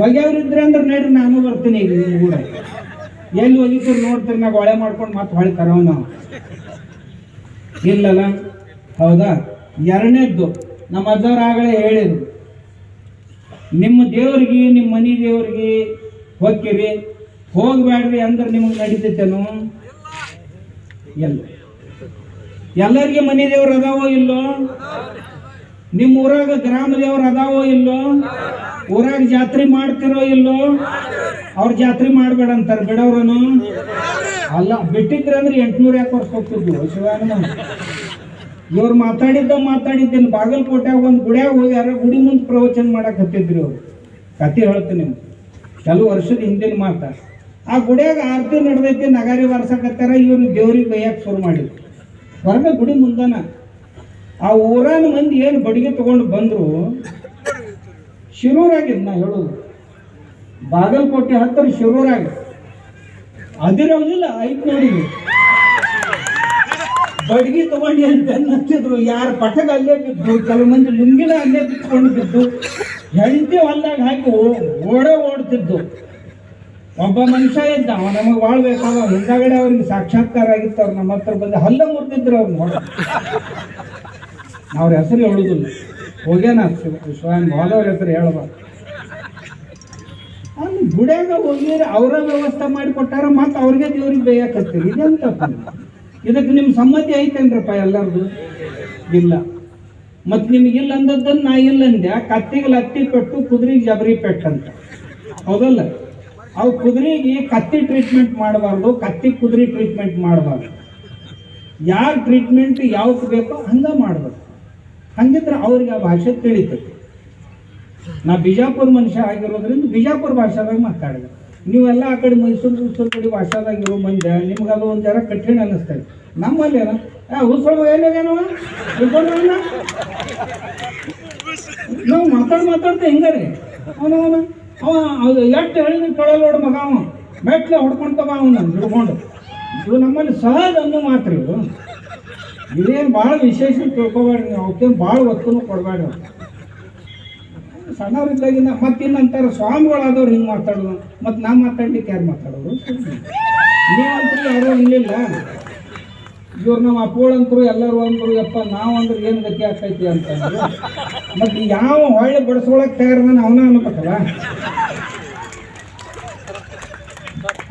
ಒಗ್ಯವ್ರು ಇದ್ರೆ ಅಂದ್ರೆ ನಡ್ರಿ ನಾನು ಬರ್ತೀನಿ ಈಗ ನಿಮ್ಮ ಕೂಡ ಎಲ್ಲಿ ಒಗಿತೀರಿ ನೋಡ್ತೀರಿ ನಾವು ಒಳೆ ಮಾಡ್ಕೊಂಡು ಮತ್ತೆ ಹೊಳಿತಾರವ್ ನಾವು ಇಲ್ಲಲ್ಲ ಹೌದಾ. ಎರಡನೇದ್ದು ನಮ್ಮ ಅಜ್ಜವ್ರು ಆಗಲೇ ಹೇಳಿದ್ರು, ನಿಮ್ಮ ದೇವ್ರಿಗೆ ನಿಮ್ಮ ಮನೆ ದೇವ್ರಿಗೆ ಹೋಗ್ತೀರಿ ಹೋಗ್ಬೇಡ್ರಿ ಅಂದ್ರೆ ನಿಮಗೆ ನಡೀತೈತೇನು? ಎಲ್ಲರಿಗೆ ಮನೆ ದೇವ್ರು ಅದಾವೋ ಇಲ್ಲೋ? ನಿಮ್ಮ ಊರಾಗ ಗ್ರಾಮ ದೇವ್ರು ಅದಾವೋ ಇಲ್ಲೋ? ಊರಾಗ ಜಾತ್ರೆ ಮಾಡ್ತಿರೋ ಇಲ್ಲೋ? ಅವ್ರ ಜಾತ್ರೆ ಮಾಡ್ಬೇಡ ಅಂತಾರೆ ಬಿಡವ್ರನು ಅಲ್ಲ. ಬಿಟ್ಟಿದ್ರೆ ಅಂದ್ರೆ 800 ಯಾಕೆ ವರ್ಷ ಹೋಗ್ತಿದ್ವು ಶಿವಾನ. ಇವ್ರು ಮಾತಾಡಿದ್ದೇನೆ ಬಾಗಲಕೋಟೆಯಾಗ ಒಂದು ಗುಡಿಯಾಗ ಹೋಗ್ಯಾರ, ಗುಡಿ ಮುಂದೆ ಪ್ರವಚನ ಮಾಡಕ್ ಹತ್ತಿದ್ರಿ ಅವ್ರು. ಕತೆ ಹೇಳ್ತೀನಿ ನಿಮ್ಗೆ, ಕೆಲವು ವರ್ಷದ ಹಿಂದಿನ ಮಾತಾ. ಆ ಗುಡಿಯಾಗ ಆರತಿ ನಡೆದೈತಿ, ನಗಾರಿ ಬಾರ್ಸಕತ್ತಾರ. ಇವ್ರು ದೇವ್ರಿಗೆ ಬೈಯಕ್ಕೆ ಶುರು ಮಾಡಿದ್ರು ಹೊರಗೆ ಗುಡಿ ಮುಂದನ. ಆ ಊರಾನ ಮಂದಿ ಏನು ಬಡಿಗೆ ತಗೊಂಡು ಬಂದ್ರು. ಶಿರೂರಾಗಿದ್ ನಾ ಹೇಳೋದು, ಬಾಗಲಕೋಟೆ ಹತ್ತಿರ ಶಿರೂರಾಗ ಅದಿರೋದಿಲ್ಲ ಐತ್ ನೋಡಿ. ಬಡ್ಗಿ ತಗೊಂಡು ಅಂತ ಹತ್ತಿದ್ರು. ಯಾರು ಪಟಕ ಅಲ್ಲೇ ಬಿದ್ದು, ಕೆಲವು ಮಂದಿ ಲುಂಗಿನ ಅಲ್ಲೇ ಬಿತ್ಕೊಂಡು ಬಿದ್ದು, ಹೆಂಡತಿ ಹೊಲ್ದಾಗ ಹಾಕಿ ಓಡ್ತಿದ್ದು. ಒಬ್ಬ ಮನುಷ್ಯ ಇದ್ದ, ಅವ ನಮಗೆ ಬಾಳ್ಬೇಕಾದ. ಹಿಂದಾಗಡೆ ಅವ್ರಿಗೆ ಸಾಕ್ಷಾತ್ಕಾರ ಆಗಿತ್ತು. ಅವ್ರು ನಮ್ಮ ಹತ್ರ ಬಂದು ಹಲ್ಲ ಮುರಿದಿದ್ರು ಅವ್ರು ನೋಡ. ಅವ್ರ ಹೆಸರು ಹೇಳುದಿಲ್ಲ, ಹೋಗ್ಯಾನ ಸ್ವಯಂ ಹೋದವ್ರ ಹೆಸರು ಹೇಳಬಾರ್ದು. ಅಲ್ಲಿ ಗುಡಿಯಾಗ ಹೋಗಿದ್ರೆ ಅವರ ವ್ಯವಸ್ಥೆ ಮಾಡಿಕೊಟ್ಟಾರ, ಮತ್ತೆ ಅವ್ರಿಗೆ ದೇವ್ರಿಗೆ ಬೇಯಕತ್ತೀರಿ. ಇದೆಂತ ಇದಕ್ಕೆ ನಿಮ್ಮ ಸಮ್ಮತಿ ಐತೇನ್ರಪ್ಪ ಎಲ್ಲರದು? ಇಲ್ಲ. ಮತ್ತು ನಿಮಗಿಲ್ಲ ಅಂದದ್ದನ್ನು ನಾ ಇಲ್ಲ ಅಂದೆ. ಕತ್ತಿಗೆ ಲತ್ತಿ ಪೆಟ್ಟು, ಕುದುರೆಗೆ ಜಬರಿ ಪೆಟ್ಟಂತ, ಹೌದಲ್ಲ? ಅವು ಕುದುರೆಗೆ ಕತ್ತಿ ಟ್ರೀಟ್ಮೆಂಟ್ ಮಾಡಬಾರ್ದು, ಕತ್ತಿ ಕುದುರೆ ಟ್ರೀಟ್ಮೆಂಟ್ ಮಾಡಬಾರ್ದು. ಯಾರ ಟ್ರೀಟ್ಮೆಂಟ್ ಯಾವ್ದು ಬೇಕೋ ಹಂಗೆ ಮಾಡ್ಬೇಕು. ಹಂಗಿದ್ರೆ ಅವ್ರಿಗೆ ಆ ಭಾಷೆ ತಿಳಿತೈತಿ. ನಾ ಬಿಜಾಪುರ ಮನುಷ್ಯ ಆಗಿರೋದ್ರಿಂದ ಬಿಜಾಪುರ ಭಾಷೆದಾಗ ಮಾತಾಡಿದೆ. ನೀವೆಲ್ಲ ಆ ಕಡೆ ಮೈಸೂರು ಕಡೆ ಭಾಷೆದಾಗಿರೋ ಮಂದಿ, ನಿಮ್ಗೆ ಅದು ಒಂದು ಜರ ಕಠಿಣ ಅನ್ನಿಸ್ತೈತೆ. ನಮ್ಮಲ್ಲಿ ಏನೋ ಹುಸ್ಕೊಳ್ಬೋ ಎಲ್ಲೋಗೇನವ ತಿಳ್ಕೊಂಡ್ರಣ್ಣ, ನಾವು ಮಾತಾಡ್ತಾ ಹಿಂಗಾರಿ ಅವನು ಎಷ್ಟು ಹೇಳಿದ್ರೆ ಕೇಳಲ್ಲ ನೋಡು ಮಗ. ಅವ ಮೆಟ್ಲೆ ಹೊಡ್ಕೊಂತವ ಅವನು ಹಿಡ್ಕೊಂಡು. ಇದು ನಮ್ಮಲ್ಲಿ ಸಹಜ ಅನ್ನೋ ಮಾತ್ರ. ಇದೇನು ಭಾಳ ವಿಶೇಷ ತಿಳ್ಕೊಬೇಡ್ರಿ ನೀವು. ಅವಕ್ಕೇನು ಭಾಳ ಒತ್ತನ್ನು ಕೊಡಬೇಡ್ರಿ. ಸಣ್ಣವ್ರಿದ್ದಾಗಿನ ಮತ್ತೆ ಇನ್ನಂತಾರೆ ಸ್ವಾಮಿಗಳಾದವ್ರು ಹಿಂಗೆ ಮಾತಾಡೋದು. ಮತ್ತು ನಾ ಮಾತಾಡ್ಲಿಕ್ಕೆ ಯಾರು ಮಾತಾಡೋರು? ನೀವಂತೂ ಯಾರೋ ಇರಲಿಲ್ಲ. ಇವ್ರು ನಮ್ಮ ಅಪ್ಪಗಳಂತರು ಎಲ್ಲರೂ ಅಂದರು, ಯಪ್ಪ ನಾವಂದ್ರೆ ಏನು ಗತಿ ಆಗ್ತೈತಿ ಅಂತಂದ್ರು. ಮತ್ತು ಯಾವ ಹೊಳ್ಳೆ ಬಡಿಸ್ಕೊಳಕ್ಕೆ ತಯಾರದಾನ ಅವನ ಅನ್ಬೇಕಲ್ಲ.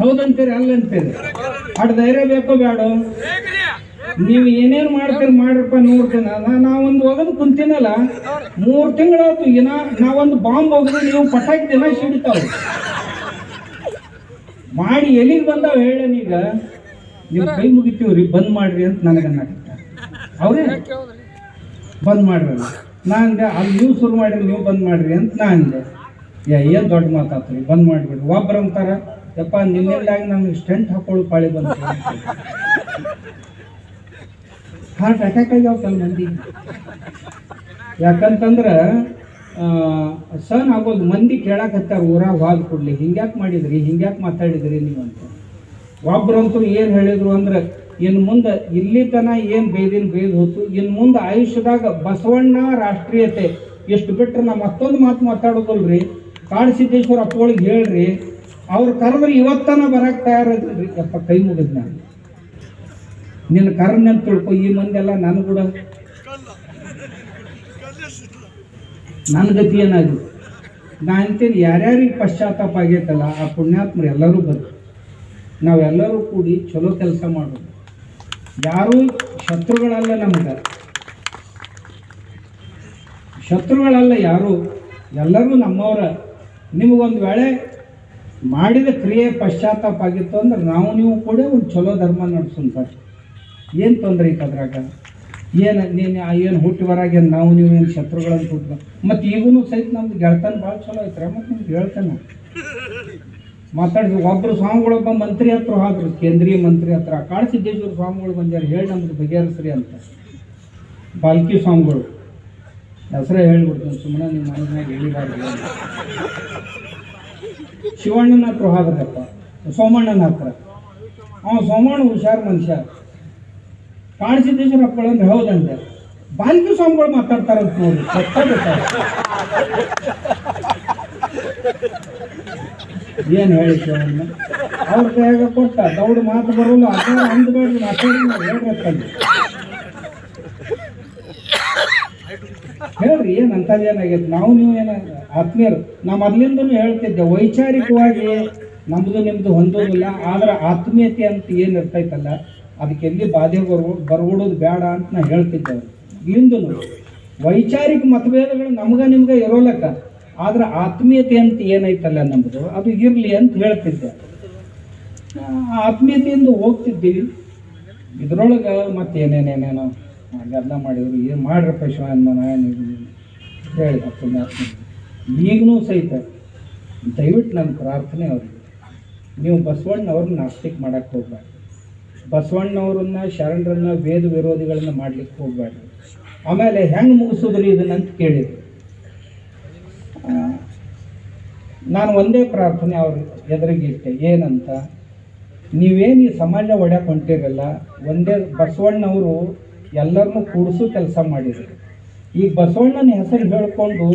ಹೌದಂತೀರಿ ಅಲ್ಲಂತೀರಿ? ಅಷ್ಟು ಧೈರ್ಯ ಬೇಕೋ ಬೇಡ? ನೀವು ಏನೇನು ಮಾಡ್ತೀರಿ ಮಾಡ್ರಪ್ಪ, ನೋಡ್ತೀನಿ. ನಾವೊಂದು ಒಗದು ಕುಂತೀನಲ್ಲ, 3 ತಿಂಗಳಾಯ್ತು. ನಾವೊಂದು ಬಾಂಬ್ ಹೋಗಿದ್ರೆ ನೀವು ಪಟಾಕಿ ದಿನ ಸಿಡಿತಾವೆ ಮಾಡಿ ಎಲ್ಲಿಗೆ ಬಂದಾವ ಹೇಳೀಗ. ನೀವು ಕೈ ಮುಗಿತೀವ್ರಿ, ಬಂದ್ ಮಾಡ್ರಿ ಅಂತ ನನಗನ್ನಾಕತ್ತ. ಅವರೇ ಬಂದ್ ಮಾಡ್ರಲ್ಲ. ನಾ ಅಂದೆ ಅಲ್ಲಿ ನೀವು ಶುರು ಮಾಡಿರಿ, ನೀವು ಬಂದ್ ಮಾಡ್ರಿ ಅಂತ ನಾ ಅಂದೆ. ಏನು ದೊಡ್ಡ ಮಾತಾತ್ರಿ, ಬಂದ್ ಮಾಡಿಬಿಡ್ರಿ. ಒಬ್ರು ಅಂತಾರ, ಯಪ್ಪ ನಿನ್ನೆಲ್ಲಾಗಿ ನಮ್ಗೆ ಸ್ಟೆಂಟ್ ಹಾಕೊಳ್ಳೋ ಪಾಳಿ ಬಂತು. ಹಾರ್ಟ್ ಅಟ್ಯಾಕ್ ಆಗ್ಯಾವ ಕೆಲ ಮಂದಿ. ಯಾಕಂತಂದ್ರೆ ಸನ್ ಆಗೋದು. ಮಂದಿ ಕೇಳಾಕತ್ತಾರ ಊರಾಗ ಹೋದ ಕೂಡಲಿ, ಹಿಂಗ್ಯಾಕೆ ಮಾಡಿದ್ರಿ, ಹಿಂಗ್ಯಾಕೆ ಮಾತಾಡಿದ್ರಿ ನೀವು ಅಂತ. ಒಬ್ರಂತೂ ಏನು ಹೇಳಿದ್ರು ಅಂದ್ರೆ, ಇನ್ನು ಮುಂದೆ ಇಲ್ಲಿ ತನ ಏನು ಬೇಯ್ದು ಹೋತು, ಇನ್ನು ಮುಂದೆ ಆಯುಷ್ಯದಾಗ ಬಸವಣ್ಣ ರಾಷ್ಟ್ರೀಯತೆ ಎಷ್ಟು ಬಿಟ್ಟರೆ ನಾ ಮತ್ತೊಂದು ಮಾತು ಮಾತಾಡೋದಲ್ರಿ. ಕಾಡಸಿದ್ದೇಶ್ವರ ಅಪ್ಪಗಳಿಗೆ ಹೇಳ್ರಿ, ಅವ್ರು ಕರೆದ್ರೆ ಇವತ್ತನ ಬರಕ್ಕೆ ತಯಾರಿದ್ರಿ. ಯಪ್ಪ ಕೈ ಮುಗಿದ್ ನಾನು ನಿನ್ನ ಕರ್ನಂತ ತಿಳ್ಕೊ. ಈ ಮಂದಿ ಎಲ್ಲ ನಾನು ಕೂಡ ನನ್ನ ಗತಿ ಏನಾಗಿ ನಾ ಅಂತೀನಿ. ಯಾರ್ಯಾರಿಗೆ ಪಶ್ಚಾತ್ತಾಪ ಆಗೈತಲ್ಲ ಆ ಪುಣ್ಯಾತ್ಮರು ಎಲ್ಲರೂ ಬಂದು ನಾವೆಲ್ಲರೂ ಕೂಡಿ ಚಲೋ ಕೆಲಸ ಮಾಡೋದು. ಯಾರೂ ಶತ್ರುಗಳಲ್ಲ, ನಮ್ಗೆ ಶತ್ರುಗಳಲ್ಲ ಯಾರು, ಎಲ್ಲರೂ ನಮ್ಮವರ. ನಿಮಗೊಂದು ವೇಳೆ ಮಾಡಿದ ಕ್ರಿಯೆ ಪಶ್ಚಾತ್ತಾಪ ಆಗಿತ್ತು ಅಂದ್ರೆ ನಾವು ನೀವು ಕೂಡ ಒಂದು ಚಲೋ ಧರ್ಮ ನಡೆಸೋಣ ಸರ್. ಏನು ತೊಂದರೆ ಐತೆ ಅದ್ರಾಗ? ಏನು ಹುಟ್ಟಿ ಹೊರಾಗೆ ನಾವು ನೀವೇನು ಶತ್ರುಗಳಂತ ಹುಟ್ಟ. ಮತ್ತು ಈಗೂ ಸಹಿತ ನಮ್ದು ಗೆಳ್ತಾನ ಭಾಳ ಚಲೋ ಐತ್ರ. ಮತ್ತು ನಿಮ್ಗೆ ಹೇಳ್ತಾನೆ ಮಾತಾಡಿದ್ರು. ಒಬ್ಬರು ಸ್ವಾಮಿಗಳೊಬ್ಬ ಮಂತ್ರಿ ಹತ್ರ ಹೋದ್ರು, ಕೇಂದ್ರೀಯ ಮಂತ್ರಿ ಹತ್ರ. ಕಾಡಸಿದ್ದೇಶ್ವರ ಸ್ವಾಮಿಗಳು ಬಂದಾರ, ಹೇಳಿ ನಮ್ದು ಬಗೆಹರಿಸ್ರಿ ಅಂತ. ಬಾಲ್ಕಿ ಸ್ವಾಮಿಗಳು ಹೆಸರೇ ಹೇಳ್ಬಿಡ್ತೀನಿ, ಸುಮ್ಮನೆ ನಿಮ್ಮ ಮನೆಯಾಗ ಹೇಳಿಬಾರ್ದು. ಶಿವಣ್ಣನ ಹತ್ರ ಹೋದ್ರಪ್ಪ, ಸೋಮಣ್ಣನ ಹತ್ರ. ಸೋಮಣ್ಣ ಹುಷಾರು ಮನುಷ್ಯ. ಕಾಡಸಿದ್ದೇಶ್ವರ ಅಪ್ಪಳಂದ್ರೆ ಹೌದಂತೆ. ಬಾಲ್ಕಿ ಸ್ವಾಮಿಗಳು ಮಾತಾಡ್ತಾರಂತ ನೋಡಿ, ಏನು ಹೇಳಿತ್ತು ಅವನ್ನ ಅವ್ರ ಕೈಯಾಗ ಕೊಟ್ಟ ದೌಡ್ ಮಾತು ಬರೋಲ್ಲ ಅದ ಅಂದ್ಬೇಡ್ರಿ ಹೇಳ್ರಿ ಹೇಳ್ರಿ ಏನು ಅಂತದೇನಾಗೈತೆ ನಾವು ನೀವು ಏನ ಆತ್ಮೀಯರು ನಾ ಮೊದ್ಲಿಂದನೂ ಹೇಳ್ತಿದ್ದೆ ವೈಚಾರಿಕವಾಗಿ ನಮ್ದು ನಿಮ್ದು ಹೊಂದೋದಿಲ್ಲ ಆದ್ರೆ ಆತ್ಮೀಯತೆ ಅಂತ ಏನು ಇರ್ತೈತಲ್ಲ ಅದಕ್ಕೆ ಎಲ್ಲಿ ಬಾಧೆ ಬರ್ಬಿಡೋದು ಬೇಡ ಅಂತ ನಾ ಹೇಳ್ತಿದ್ದೆ ಅವ್ರು ಇಲ್ಲಿಂದನು ವೈಚಾರಿಕ ಮತಭೇದಗಳು ನಿಮ್ಗೆ ಇರೋಲಕ್ಕ ಆದ್ರೆ ಆತ್ಮೀಯತೆ ಅಂತ ಏನೈತಲ್ಲ ನಮ್ಮದು ಅದು ಇರಲಿ ಅಂತ ಹೇಳ್ತಿದ್ದೆ. ಆತ್ಮೀಯತೆಯಿಂದ ಹೋಗ್ತಿದ್ದೀವಿ ಇದ್ರೊಳಗೆ ಮತ್ತೆ ಏನೇನೇನೇನೋ ಹಾಗೆಲ್ಲ ಮಾಡಿದ್ರು ಏನು ಮಾಡ್ರಪ್ಪ ಶಿವನ ಹೇಳಿದ ಪುಣ್ಯಾತ್ಮ. ಈಗಲೂ ಸಹಿತ ದಯವಿಟ್ಟು ನನ್ನ ಪ್ರಾರ್ಥನೆ ಅವ್ರಿಗೆ, ನೀವು ಬಸವಣ್ಣವ್ರನ್ನ ನಾಸ್ತಿಕ್ ಮಾಡಕ್ಕೆ ಹೋಗ್ಬೇಡ್ರಿ, ಬಸವಣ್ಣವ್ರನ್ನ ಶರಣರನ್ನ ವೇದ ವಿರೋಧಿಗಳನ್ನ ಮಾಡ್ಲಿಕ್ಕೆ ಹೋಗ್ಬೇಡ್ರಿ. ಆಮೇಲೆ ಹೆಂಗೆ ಮುಗಿಸಿದ್ರಿ ಇದನ್ನಂತ ಕೇಳಿದ್ರು. ನಾನು ಒಂದೇ ಪ್ರಾರ್ಥನೆ ಅವ್ರ ಎದುರಿಗಿಟ್ಟೆ, ಏನಂತ, ನೀವೇನು ಈ ಸಮಾಜ ಒಡ್ಯಾಕೆ ಹೊಂಟಿರಲ್ಲ, ಒಂದೇ ಬಸವಣ್ಣವರು ಎಲ್ಲರನ್ನೂ ಕೂಡಿಸೋ ಕೆಲಸ ಮಾಡಿದ್ರು. ಈಗ ಬಸವಣ್ಣನ ಹೆಸರು ಹೇಳ್ಕೊಂಡು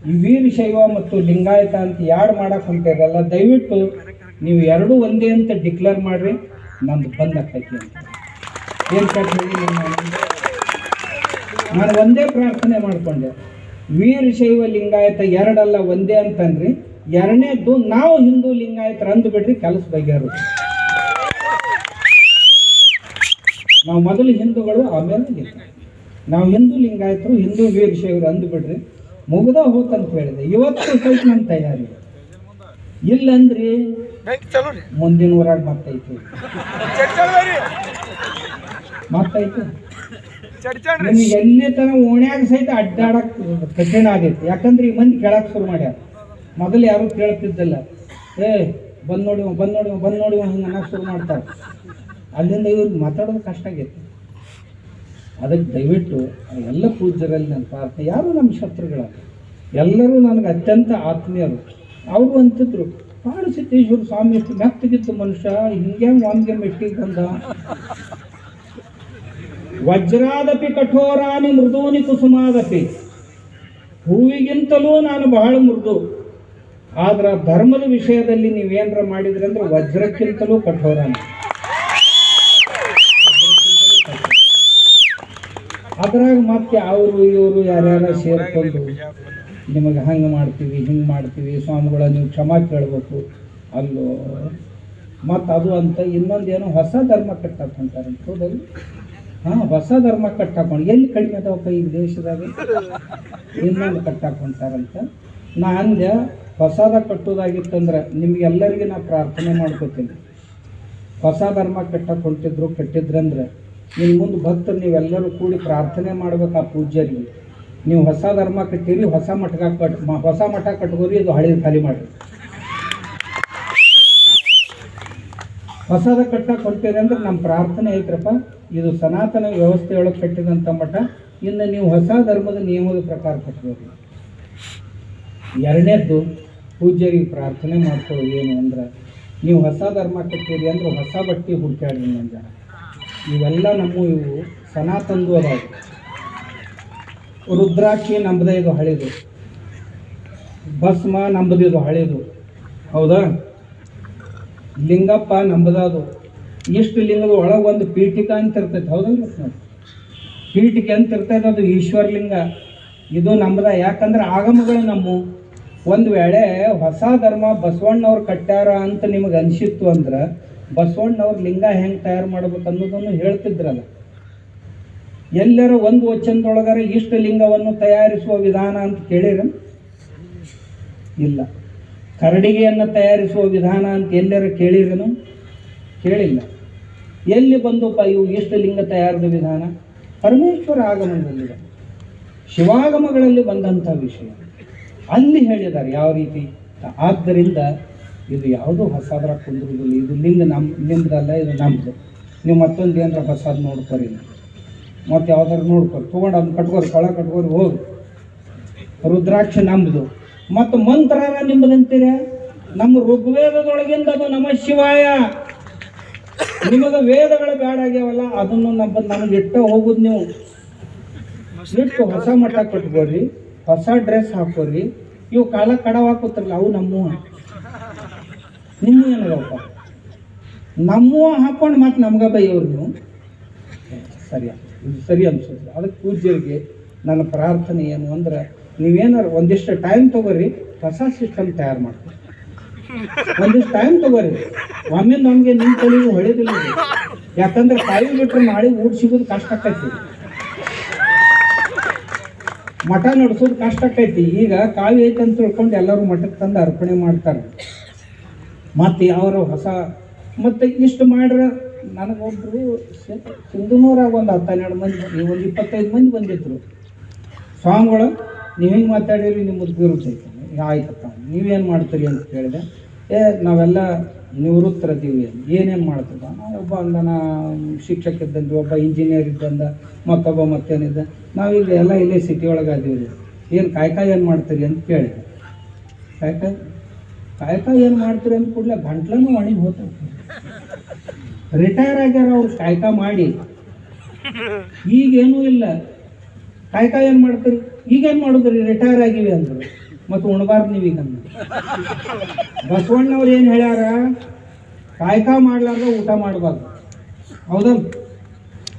ಈ ವೀರಶೈವ ಮತ್ತು ಲಿಂಗಾಯತ ಅಂತ ಯಾರು ಮಾಡಕ್ಕೆ ಹೊಂಟಿರಲ್ಲ, ದಯವಿಟ್ಟು ನೀವು ಎರಡೂ ಒಂದೇ ಅಂತ ಡಿಕ್ಲೇರ್ ಮಾಡಿರಿ, ನಂದು ಬಂದ್ ಆಕೈತಿ ಅಂತ. ಏನು ಕಟ್ಟಿ ನಾನು ಒಂದೇ ಪ್ರಾರ್ಥನೆ ಮಾಡಿಕೊಂಡೆ, ವೀರಶೈವ ಲಿಂಗಾಯತ ಎರಡಲ್ಲ ಒಂದೇ ಅಂತಂದ್ರಿ. ಎರಡನೇದ್ದು ನಾವು ಹಿಂದೂ ಲಿಂಗಾಯತರ ಅಂದ್ಬಿಡ್ರಿ, ಕೆಲಸ ಬಗೆಹರು. ನಾವು ಮೊದಲು ಹಿಂದೂಗಳು, ಆಮೇಲೆ ನಾವು ಹಿಂದೂ ಲಿಂಗಾಯತರು, ಹಿಂದೂ ವೀರಶೈವರು ಅಂದ್ಬಿಡ್ರಿ, ಮುಗ್ದ ಹೋತಂತ ಹೇಳಿದೆ. ಇವತ್ತು ಸಹಿತ ನನ್ನ ತಯಾರಿ ಇಲ್ಲಂದ್ರಿ ಮುಂದಿನ ಊರಾಗ ಮತ್ತೈತಿ ನಿಮಗೆ ಎಲ್ಲಿ ತನ ಓಣ್ಯಾಗ ಸಹಿತ ಅಡ್ಡಾಡಕ್ ಕಠಿಣ ಆಗೈತಿ. ಯಾಕಂದ್ರೆ ಈ ಮಂದಿ ಕೇಳಕ್ ಶುರು ಮಾಡ್ಯಾರ. ಮೊದಲು ಯಾರು ಕೇಳ್ತಿದ್ದಲ್ಲ, ಬಂದ್ ನೋಡಿ ಹಂಗೆ ಅನ್ನೋಕೆ ಶುರು ಮಾಡ್ತಾರೆ. ಅಲ್ಲಿಂದ ಇವ್ರಿಗೆ ಮಾತಾಡೋದು ಕಷ್ಟ ಆಗೈತಿ. ಅದಕ್ಕೆ ದಯವಿಟ್ಟು ಎಲ್ಲ ಪೂಜ್ಯರಲ್ಲಿ ನನ್ನ ಪ್ರಾರ್ಥನೆ, ಯಾರು ನಮ್ಮ ಶತ್ರುಗಳ, ಎಲ್ಲರೂ ನನಗೆ ಅತ್ಯಂತ ಆತ್ಮೀಯರು. ಅವರು ಅಂತಿದ್ರು, ಪಾಡು ಸಿದ್ದೇಶ್ವರ ಸ್ವಾಮಿ ಎಷ್ಟು ಮೆತ್ತಗಿತ್ತು ಮನುಷ್ಯ, ಹಿಂಗೆ ಒಂದಿಗೆ ಮೆಟ್ಟಿಗೆ ಬಂದ. ವಜ್ರಾದಪಿ ಕಠೋರಾನಿ ಮೃದೂನಿ ಕುಸುಮಾದಪಿ, ಹೂವಿಗಿಂತಲೂ ನಾನು ಬಹಳ ಮೃದು. ಆದ್ರೆ ಧರ್ಮದ ವಿಷಯದಲ್ಲಿ ನೀವೇನರ ಮಾಡಿದ್ರಿ ಅಂದ್ರೆ ವಜ್ರಕ್ಕಿಂತಲೂ ಕಠೋರಾನಿ. ಅದ್ರಾಗ ಮತ್ತೆ ಅವರು ಇವರು ಯಾರ್ಯಾರ ಸೇರ್ಕೊಂಡು ನಿಮಗೆ ಹಂಗೆ ಮಾಡ್ತೀವಿ ಹಿಂಗೆ ಮಾಡ್ತೀವಿ ಸ್ವಾಮಿಗಳ ನೀವು ಕ್ಷಮಾ ಕೇಳಬೇಕು ಅಲ್ಲೋ, ಮತ್ತು ಅದು ಅಂತ ಇನ್ನೊಂದೇನೋ ಹೊಸ ಧರ್ಮ ಕಟ್ಟಾಕೊಂತಾರಂತ. ಹೌದಲ್ಲ? ಹಾಂ, ಹೊಸ ಧರ್ಮ ಕಟ್ಟಾಕೊಂಡು ಎಲ್ಲಿ ಕಡಿಮೆ ಅದಾವಪ್ಪ ಈ ದೇಶದಾಗ, ಇನ್ನೊಂದು ಕಟ್ಟಾಕೊಂತಾರಂತ. ನಾ ಅಂದೆ, ಹೊಸದ ಕಟ್ಟೋದಾಗಿತ್ತಂದ್ರೆ ನಿಮ್ಗೆಲ್ಲರಿಗೆ ನಾ ಪ್ರಾರ್ಥನೆ ಮಾಡ್ಕೋತೀನಿ, ಹೊಸ ಧರ್ಮ ಕಟ್ಟಿದ್ರಂದ್ರೆ ಇನ್ನು ಮುಂದೆ ಭಕ್ತರು ನೀವೆಲ್ಲರೂ ಕೂಡಿ ಪ್ರಾರ್ಥನೆ ಮಾಡ್ಬೇಕು ಆ ಪೂಜ್ಯರಿಗೆ. ನೀವು ಹೊಸ ಧರ್ಮ ಕಟ್ಟಿರಿ, ಹೊಸ ಮಠ ಕಟ್ಕೋರಿ, ಇದು ಹಳೇದು ಖಾಲಿ ಮಾಡಿರಿ. ಹೊಸದ ಕಟ್ಟಕ್ಕೆ ಹೊಂಟಿರಿ ಅಂದ್ರೆ ನಮ್ಮ ಪ್ರಾರ್ಥನೆ ಐತ್ರಪ್ಪ, ಇದು ಸನಾತನ ವ್ಯವಸ್ಥೆಯೊಳಗೆ ಕಟ್ಟಿದಂಥ ಮಠ, ಇನ್ನು ನೀವು ಹೊಸ ಧರ್ಮದ ನಿಯಮದ ಪ್ರಕಾರ ಕಟ್ಟಬೇಕು. ಎರಡನೇದ್ದು ಪೂಜ್ಯರಿಗೆ ಪ್ರಾರ್ಥನೆ ಮಾಡ್ಕೊಳ್ಳಿ, ಏನು ಅಂದ್ರೆ ನೀವು ಹೊಸ ಧರ್ಮ ಕಟ್ಟಿರಿ ಅಂದ್ರೆ ಹೊಸ ಬಟ್ಟೆ ಹುಡ್ಕಾಡ್ರಿ ನಂಜ. ಇವೆಲ್ಲ ಇವು ಸನಾತನದು ಅದಾವ. ರುದ್ರಾಕ್ಷಿ ನಂಬದ ಇದು ಹಳೇದು, ಭಸ್ಮ ನಂಬದಿದು ಹಳೇದು, ಹೌದಾ? ಲಿಂಗಪ್ಪ ನಂಬದದು. ಇಷ್ಟು ಲಿಂಗದ ಒಳಗೆ ಒಂದು ಪೀಠಿಕ ಅಂತ ಇರ್ತೈತೆ, ಹೌದಲ್ಲ? ಪೀಠಿಕೆ ಅಂತ ಇರ್ತೈತೆ, ಅದು ಈಶ್ವರಲಿಂಗ. ಇದು ನಂಬದ. ಯಾಕಂದ್ರೆ ಆಗಮಗಳು ಒಂದು ವೇಳೆ ಹೊಸ ಧರ್ಮ ಬಸವಣ್ಣವ್ರು ಕಟ್ಟ್ಯಾರ ಅಂತ ನಿಮಗೆ ಅನಿಸಿತ್ತು ಅಂದ್ರೆ ಬಸವಣ್ಣವ್ರ ಲಿಂಗ ಹೆಂಗೆ ತಯಾರು ಮಾಡ್ಬೇಕು ಅನ್ನೋದನ್ನು ಹೇಳ್ತಿದ್ರಲ್ಲ. ಎಲ್ಲರ ಒಂದು ವಚನದೊಳಗಾರ ಇಷ್ಟ ಲಿಂಗವನ್ನು ತಯಾರಿಸುವ ವಿಧಾನ ಅಂತ ಕೇಳಿರ? ಇಲ್ಲ. ಕರಡಿಗೆಯನ್ನು ತಯಾರಿಸುವ ವಿಧಾನ ಅಂತ ಎಲ್ಲರ ಕೇಳಿರನು? ಕೇಳಿಲ್ಲ. ಎಲ್ಲಿ ಬಂದಪ್ಪ ಇವು ಇಷ್ಟ ಲಿಂಗ ತಯಾರದ ವಿಧಾನ? ಪರಮೇಶ್ವರ ಆಗಮನದಲ್ಲಿದೆ, ಶಿವಾಗಮಗಳಲ್ಲಿ ಬಂದಂಥ ವಿಷಯ ಅಲ್ಲಿ ಹೇಳಿದ್ದಾರೆ ಯಾವ ರೀತಿ. ಆದ್ದರಿಂದ ಇದು ಯಾವುದೂ ಹೊಸದ್ರ ಕುಂದ್ರುದಿಲ್ಲ. ಇದು ಲಿಂಗ ನಿಮ್ದಲ್ಲ, ಇದು ನಮ್ಮದು. ನೀವು ಮತ್ತೊಂದು ಏನರ ಹೊಸದು ನೋಡ್ಕೊರಿ, ಮತ್ತು ಯಾವ್ದಾರು ನೋಡ್ಕೊರಿ, ತೊಗೊಂಡು ಅದನ್ನ ಕಟ್ಕೋರಿ, ಕೊಳ ಕಟ್ಕೋರಿ ಹೋಗಿ. ರುದ್ರಾಕ್ಷ ನಮ್ಮದು, ಮತ್ತು ಮಂತ್ರ ನಿಮ್ಮದಂತೀರ. ನಮ್ಮ ಋಗ್ವೇದದೊಳಗಿಂದ ಅದು ನಮಃ ಶಿವಾಯ. ನಿಮಗೆ ವೇದಗಳು ಬೇಡ ಆಗ್ಯಾವಲ್ಲ, ಅದನ್ನು ನಮಗೆ ಇಟ್ಟ ಹೋಗುದು. ನೀವು ಇಟ್ಟು ಹೊಸ ಮಠ ಕಟ್ಕೋರಿ, ಹೊಸ ಡ್ರೆಸ್ ಹಾಕೋರಿ. ಇವು ಕಾಲ ಕಡವ ಹಾಕೋತ್ರಲ್ಲ, ಅವು ನಮ್ಮ ನಿಮ್ಮ ಏನದಪ್ಪ ನಮ್ಮವ ಹಾಕೊಂಡು ಮತ್ತೆ ನಮ್ಗೆ ಬೈಯೋರು ನೀವು. ಸರಿ, ಇದು ಸರಿ ಅನ್ಸುತ್ತೆ. ಅದಕ್ಕೆ ಪೂಜ್ಯರಿಗೆ ನನ್ನ ಪ್ರಾರ್ಥನೆ ಏನು ಅಂದ್ರೆ, ನೀವೇನಾರು ಒಂದಿಷ್ಟು ಟೈಮ್ ತೊಗೊರಿ, ಹೊಸ ಸಿಸ್ಟಮ್ ತಯಾರು ಮಾಡ್ತೀವಿ. ಒಂದಿಷ್ಟು ಟೈಮ್ ತೊಗೊರಿ, ಒಮ್ಮೆ ನಮಗೆ ನಿಮ್ಮ ತಲೆಗೂ ಹೊಳೆದಿಲ್ಲ. ಯಾಕಂದ್ರೆ ಕಾಯಿ ಬಿಟ್ಟರೆ ನಾಳೆ ಊಟ ಸಿಗೋದು ಕಷ್ಟ ಆಕೈತಿ, ಮಠ ನಡೆಸೋದು ಕಷ್ಟ ಆಕೈತಿ. ಈಗ ಕಾವಿ ಐತೆ ಅಂತ ತಿಳ್ಕೊಂಡು ಎಲ್ಲರೂ ಮಠಕ್ಕೆ ತಂದು ಅರ್ಪಣೆ ಮಾಡ್ತಾರೆ. ಮತ್ತು ಯಾರು ಹೊಸ ಮತ್ತು ಇಷ್ಟು ಮಾಡ್ರೆ, ನನಗೊಬ್ಬರು ಸಿಂಧನೂರಾಗ ಒಂದು 10-12 ಮಂದಿ, ಒಂದು 25 ಮಂದಿ ಬಂದಿದ್ರು ಸ್ವಾಮಿಗಳು. ನೀವು ಹಿಂಗೆ ಮಾತಾಡಿರಿ, ನಿಮ್ಮದು ವಿರುದ್ಧ ಐತೆ. ಆಯ್ತಪ್ಪ, ನೀವೇನು ಮಾಡ್ತೀರಿ ಅಂತ ಕೇಳಿದೆ. ನಾವೆಲ್ಲ ನಿವೃತ್ತರದೀವಿ. ಏನೇನು ಮಾಡ್ತೀವ? ಒಬ್ಬ ಅಂದನ ಶಿಕ್ಷಕ ಇದ್ದಂದು, ಒಬ್ಬ ಇಂಜಿನಿಯರ್ ಇದ್ದಂದ, ಮತ್ತೊಬ್ಬ ಮತ್ತೇನಿದ್ದ. ನಾವೀಗ ಎಲ್ಲ ಇಲ್ಲೇ ಸಿಟಿ ಒಳಗೆ ಅದೀವಿ. ಏನು ಕಾಯ್ಕಾಯಿ ಏನು ಮಾಡ್ತೀರಿ ಅಂತ ಕೇಳಿದೆ. ಕಾಯ್ಕಾಯಿ ಏನು ಮಾಡ್ತೀರಿ ಅಂತ ಕೂಡಲೇ ಗಂಟ್ಲೂ ಒಣಗಿ ಹೋಗ್ತಾರೆ. ರಿಟೈರ್ ಆಗ್ಯಾರ ಅವ್ರು ಕಾಯ್ಕ ಮಾಡಿ, ಈಗೇನೂ ಇಲ್ಲ. ಕಾಯ್ಕಾಯಿ ಏನು ಮಾಡ್ತೀರಿ? ಈಗೇನು ಮಾಡಿದ್ರಿ? ರಿಟೈರ್ ಆಗಿವಿ ಅಂದರು. ಮತ್ತು ಉಣಬಾರ್ದು ನೀವೀಗ. ಬಸವಣ್ಣವ್ರು ಏನು ಹೇಳ್ಯಾರ? ಕಾಯ್ಕ ಮಾಡ್ಲಾರ್ದ ಊಟ ಮಾಡಬಾರ್ದು, ಹೌದಲ್ಲ?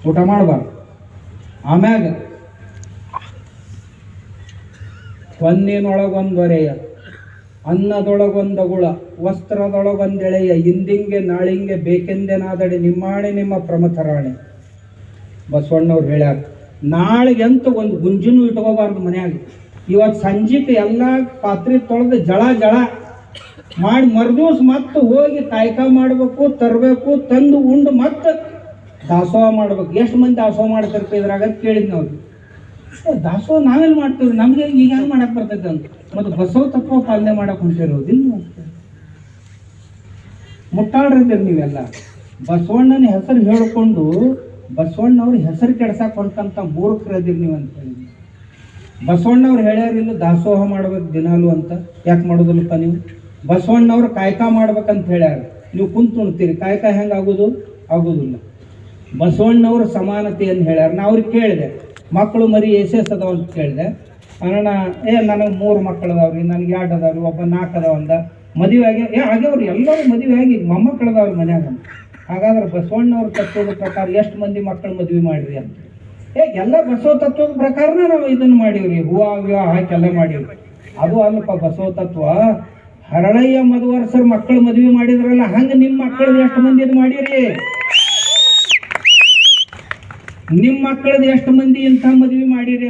ಊಟ ಮಾಡಬಾರ್ದು. ಆಮ್ಯಾಗ ಹೊನ್ನಿನೊಳಗೊಂದೊರೆಯ, ಅನ್ನದೊಳಗೊಂದಗುಳ, ವಸ್ತ್ರದೊಳಗೊಂದೆಳೆಯ, ಇಂದಿಂಗೆ ನಾಳಿಂಗೆ ಬೇಕೆಂದೆನಾದಡಿ ನಿಮ್ಮಾಣೆ ನಿಮ್ಮ ಪ್ರಮಥರಾಣೆ. ಬಸವಣ್ಣವ್ರು ಹೇಳ್ಯಾರ. ನಾಳೆಗೆಂತ ಒಂದು ಗುಂಜಿನೂ ಇಟ್ಕೋಬಾರ್ದು ಮನ್ಯಾಗ. ಇವತ್ತು ಸಂಜೆಗೆ ಎಲ್ಲ ಪಾತ್ರೆ ತೊಳೆದು ಜಳ ಮಾಡಿ ಮರುದಿವ್ಸ ಮತ್ತೆ ಹೋಗಿ ಕಾಯ್ಕ ಮಾಡಬೇಕು, ತರಬೇಕು, ತಂದು ಉಂಡು ಮತ್ತೆ ದಾಸೋಹ ಮಾಡ್ಬೇಕು. ಎಷ್ಟು ಮಂದಿ ದಾಸೋಹ ಮಾಡ್ತಿರ್ತೀವಿ ಇದ್ರಾಗ ಕೇಳಿದ್ ನಾವು. ದಾಸೋಹ ನಾವೆಲ್ಲಿ ಮಾಡ್ತೀವಿ? ನಮಗೆ ಈಗ ಹೆಂಗೆ ಮಾಡಕ್ಕೆ ಬರ್ತೈತೆ ಅಂತ. ಮತ್ತು ಬಸವ ತತ್ವ ಪಾಲನೆ ಮಾಡಕ್ಕೆ ಹೊಂಟಿರೋದಿಲ್ಲ. ಮುಟ್ಟಾಡ್ರಿದ್ದೀರಿ ನೀವೆಲ್ಲ. ಬಸವಣ್ಣನ ಹೆಸರು ಹೇಳಿಕೊಂಡು ಬಸವಣ್ಣವ್ರ ಹೆಸರು ಕೆಡ್ಸಕ್ಕೆ ಹೊಂಟಂತ ಮೂರ್ಖರದಿರಿ ನೀವು ಅಂತ ಹೇಳಿ. ಬಸವಣ್ಣವ್ರು ಹೇಳ್ಯಾರಿಲ್ಲ ದಾಸೋಹ ಮಾಡ್ಬೇಕು ದಿನಾಲು ಅಂತ. ಯಾಕೆ ಮಾಡೋದಿಲ್ಲಪ್ಪ ನೀವು? ಬಸವಣ್ಣವ್ರು ಕಾಯ್ಕ ಮಾಡ್ಬೇಕಂತ ಹೇಳ್ಯಾರ, ನೀವು ಕುಂತು ಉಣ್ತೀರಿ. ಕಾಯ್ಕ ಹೆಂಗೆ ಆಗೋದಿಲ್ಲ. ಬಸವಣ್ಣವ್ರ ಸಮಾನತೆಯನ್ನು ಹೇಳ್ಯಾರ. ನಾ ಅವ್ರಿಗೆ ಕೇಳಿದೆ, ಮಕ್ಕಳು ಮರಿ ಎಸ್ ಅದಾವ ಅಂತ ಕೇಳಿದೆ. ಅಣ್ಣ ನನಗೆ 3 ಮಕ್ಕಳು ಅದಾವ್ರಿ, ನನಗೆ 2 ಅದಾವ್ರಿ, ಒಬ್ಬ 4 ಅದಾವ ಅಂದ. ಮದುವೆ ಆಗ್ಯಾವ್ರಿ, ಎಲ್ಲರೂ ಮದುವೆ ಆಗಿ ಮೊಮ್ಮಕ್ಕಳು ಅದಾವ್ರಿ ಮನ್ಯಾಗ. ಹಾಗಾದ್ರೆ ಬಸವಣ್ಣವ್ರ ತತ್ವದ ಪ್ರಕಾರ ಎಷ್ಟು ಮಂದಿ ಮಕ್ಕಳು ಮದುವೆ ಮಾಡಿರಿ ಅಂತ. ಎಲ್ಲ ಬಸವ ತತ್ವದ ಪ್ರಕಾರನ ನಾವು ಇದನ್ನು ಮಾಡೀವ್ರಿ, ಹೂವು ಹಾಕಿ ಎಲ್ಲ ಮಾಡೀವ್ರಿ. ಅದು ಅಲ್ಲಪ್ಪ ಬಸವ ತತ್ವ. ಹರಳಯ್ಯ ಮದುವರ್ಸರ್ ಮಕ್ಕಳು ಮದುವೆ ಮಾಡಿದ್ರಲ್ಲ, ಹಂಗೆ ನಿಮ್ಮ ಮಕ್ಕಳದ್ದು ಎಷ್ಟು ಮಂದಿ ಇದು ಮಾಡಿರಿ? ನಿಮ್ಮ ಮಕ್ಕಳದ್ದು ಎಷ್ಟು ಮಂದಿ ಇಂಥ ಮದುವೆ ಮಾಡಿರಿ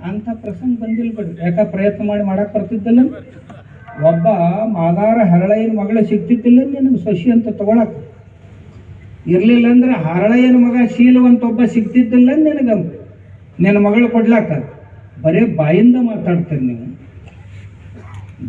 ಅಂತ ಪ್ರಸಂಗ ಬಂದಿಲ್ಲ ಬಿಡ್ರಿ. ಯಾಕೆ ಪ್ರಯತ್ನ ಮಾಡಕ್ಕೆ ಬರ್ತಿದ್ದಿಲ್ಲ. ಒಬ್ಬ ಮಾದಾರ ಹರಳಯ್ಯನ ಮಗಳು ಸಿಗ್ತಿದ್ದಿಲ್ಲ ನಿನಗೆ ಸೊಸಿ ಅಂತ ತಗೊಳಕ್ಕೆ. ಇರಲಿಲ್ಲ ಅಂದ್ರೆ ಹರಳಯ್ಯನ ಮಗ ಶೀಲವಂತ ಒಬ್ಬ ಸಿಗ್ತಿದ್ದಿಲ್ಲ ನಿನಗೆ ನಿನ್ನ ಮಗಳು ಕೊಡ್ಲಾಕ. ಬರೀ ಬಾಯಿಂದ ಮಾತಾಡ್ತೀರಿ ನೀವು.